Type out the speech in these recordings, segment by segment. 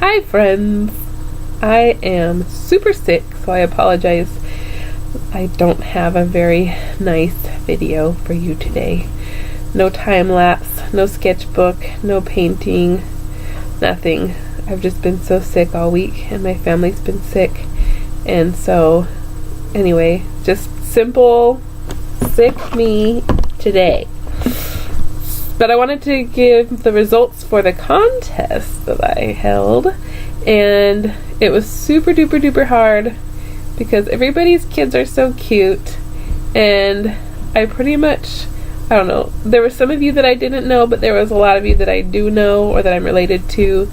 Hi friends! I am super sick, so I apologize. I don't have a very nice video for you today. No time lapse, no sketchbook, no painting, nothing. I've just been so sick all week and my family's been sick. And so, anyway, just simple sick me today. But I wanted to give the results for the contest that I held, and it was super duper duper hard because everybody's kids are so cute, and I pretty much, I don't know, there were some of you that I didn't know, but there was a lot of you that I do know or that I'm related to,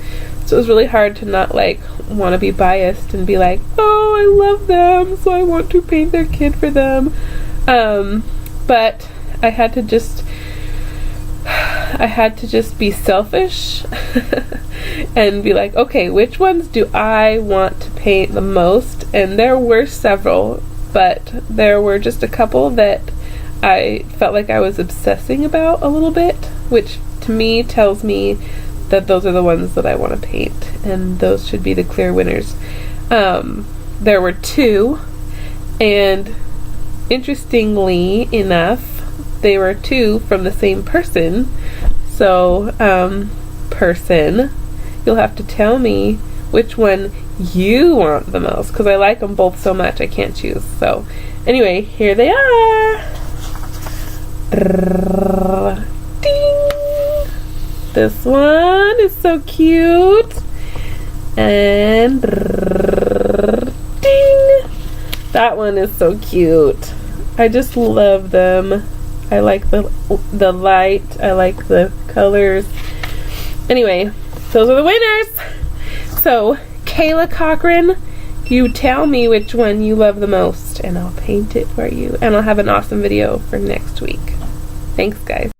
so it was really hard to not like want to be biased and be like, oh, I love them, so I want to paint their kid for them. But I had to just be selfish and be like, okay, which ones do I want to paint the most? And there were several, but there were just a couple that I felt like I was obsessing about a little bit, which to me tells me that those are the ones that I want to paint, and those should be the clear winners. There were two, and interestingly enough, they were two from the same person. So, person, you'll have to tell me which one you want the most, because I like them both so much I can't choose. So, anyway, here they are. Ding! This one is so cute. And ding! That one is so cute. I just love them. I like the light. I like the colors. Anyway, those are the winners. So, Kayla Cochran, you tell me which one you love the most, and I'll paint it for you. And I'll have an awesome video for next week. Thanks, guys.